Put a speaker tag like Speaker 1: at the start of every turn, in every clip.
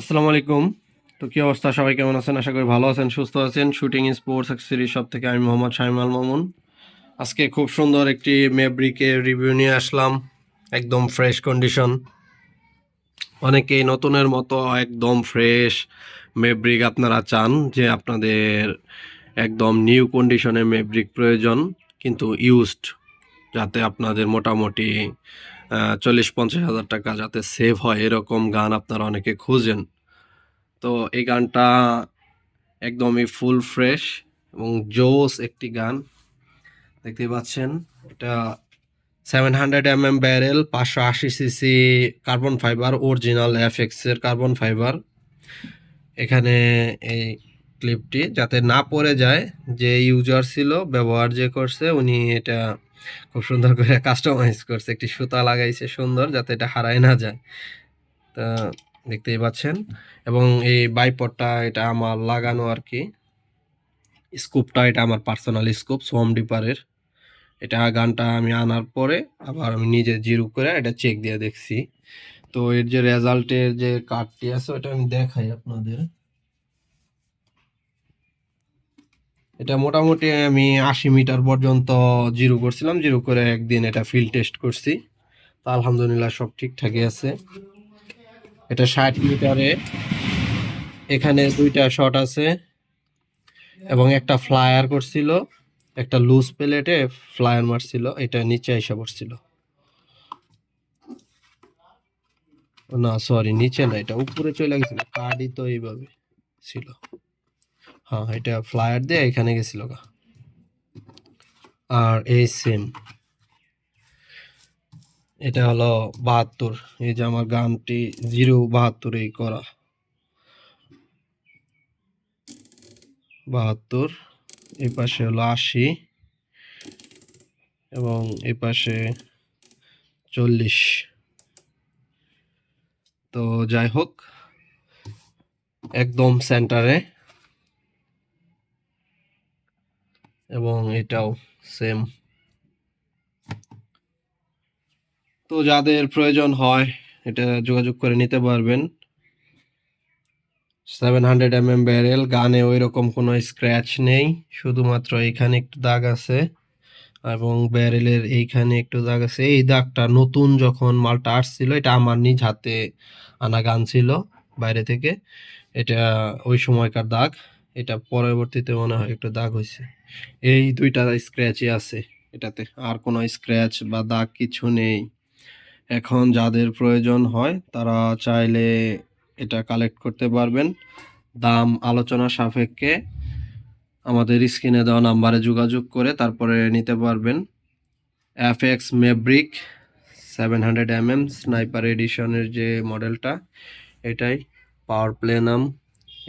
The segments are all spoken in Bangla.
Speaker 1: আসসালামু আলাইকুম। তো কি অবস্থা, সবাই কেমন আছেন? আশা করি ভালো আছেন, সুস্থ আছেন। শুটিং স্পোর্টস অ্যাক্সেসরিজ শপ থেকে আমি মোহাম্মদ শামিম আল মামুন। আজকে খুব সুন্দর একটি ম্যাভরিকের রিভিউ নিয়ে আসলাম, একদম ফ্রেশ কন্ডিশন। অনেকেই নতুনের মতো একদম ফ্রেশ ম্যাভরিক আপনারা চান, যে আপনাদের একদম নিউ কন্ডিশনের ম্যাভরিক প্রয়োজন, কিন্তু ইউজড, যাতে আপনাদের মোটামুটি 40-50 হাজার টাকা যাতে সেভ হয়, এরকম গান আপনারা অনেকে খুঁজেন। তো এই গানটা একদমই ফুল ফ্রেশ এবং জোস একটি গান, দেখতে পাচ্ছেন। এটা 700 barrel, 580 CC carbon fibre, original FX এর কার্বন ফাইবার। এখানে এই ক্লিপটি যাতে না পড়ে যায়, যে ইউজার ছিল, ব্যবহার যে করছে, উনি এটা খুব সুন্দর করে কাস্টমাইজ করছে, একটি সুতা লাগাইছে সুন্দর, যাতে এটা হারায় না যায়। তা দেখতেই পাচ্ছেন। এবং এই বাইপডটা এটা আমার লাগানো আর কি। স্কুপটা এটা আমার পার্সোনাল স্কুপ সোম ডিপারের। এটা গানটা আমি আনার পরে আবার আমি নিজে জিরো করে এটা চেক দিয়ে দেখছি। তো এর যে রেজাল্টের যে কার্ডটি আছে ওটা আমি দেখাই আপনাদের। এটা মোটামুটি আমি 80 মিটার পর্যন্ত জিরো করছিলাম, জিরো করে একদিন এটা ফিল্ড টেস্ট করছি। তো আলহামদুলিল্লাহ সব ঠিকঠাকই আছে। এটা 60 মিটারে, এখানে 2টা শট আছে এবং একটা ফ্লায়ার করছিল, একটা লুজ প্লেটে ফ্লায়ার মারছিল, এটা নিচে এসে পড়ছিল। না সরি, নিচে না, এটা উপরে চলে গেছিল, কার্ডই তো এইভাবে ছিল। হ্যাঁ, এটা ফ্লায়ার দিয়ে এখানে গেছিল গা। আর এই সেম, এটা হলো 72। এই যে আমার গানটি 0-72 করা, 72। এই পাশে হলো 80 এবং এই পাশে 40। তো যাই হোক, একদম সেন্টারে, এবং এটাও সেম। তো যাদের প্রয়োজন হয় এটা যোগাযোগ করে নিতে পারবেন। 700 ব্যারেল, গানে ওই রকম কোনো স্ক্র্যাচ নেই, শুধুমাত্র এইখানে একটু দাগ আছে এবং ব্যারেলের এইখানে একটু দাগ আছে। এই দাগটা নতুন যখন মালটা আসছিল, এটা আমার নিজ হাতে আনা গান ছিল বাইরে থেকে, এটা ওই সময়কার দাগ। এটা পরবর্তীতে মনে হয় একটু দাগ হয়েছে। এই 2টা স্ক্র্যাচই আছে এটাতে, আর কোনো স্ক্র্যাচ বা দাগ কিছু নেই। এখন যাদের প্রয়োজন হয় তারা চাইলে এটা কালেক্ট করতে পারবেন। দাম আলোচনা সাপেক্ষে আমাদের স্ক্রিনে দেওয়া নাম্বারে যোগাযোগ করে তারপরে নিতে পারবেন। এফএক্স ম্যাভরিক 700 স্নাইপার এডিশনের যে মডেলটা, এটাই পাওয়ার প্লেনাম।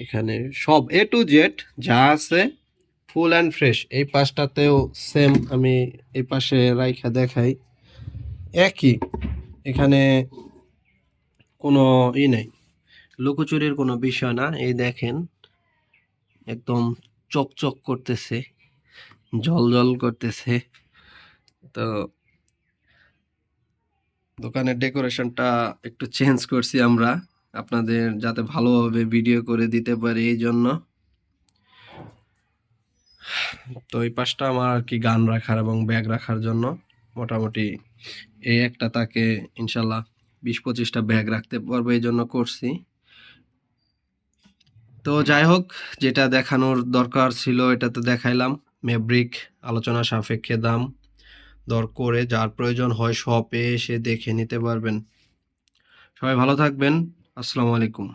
Speaker 1: এখানে সব এ টু জেড যা আছে ফুল অ্যান্ড ফ্রেশ। এই পাশটাতেও সেম, আমি এই পাশে রাইখা দেখাই, একই। এখানে কোনো নেই, লুকোচুরির কোনো বিষয় না। এই দেখেন, একদম চকচক করতেছে, জল করতেছে। তো দোকানের ডেকোরেশনটা একটু চেঞ্জ করছি আমরা, আপনাদের যাতে ভালোভাবে ভিডিও করে দিতে পারি এই জন্য। তো এই পাশটা আমার আর কি গান রাখার এবং ব্যাগ রাখার জন্য, মোটামুটি এই একটা তাকে ইনশাল্লাহ 20-25টা ব্যাগ রাখতে পারবো, এই জন্য করছি। তো যাই হোক, যেটা দেখানোর দরকার ছিল এটা তো দেখাইলাম। ম্যাভরিক আলোচনা সাপেক্ষে দাম দর করে যার প্রয়োজন হয় শপে এসে দেখে নিতে পারবেন। সবাই ভালো থাকবেন। আসসালামু আলাইকুম।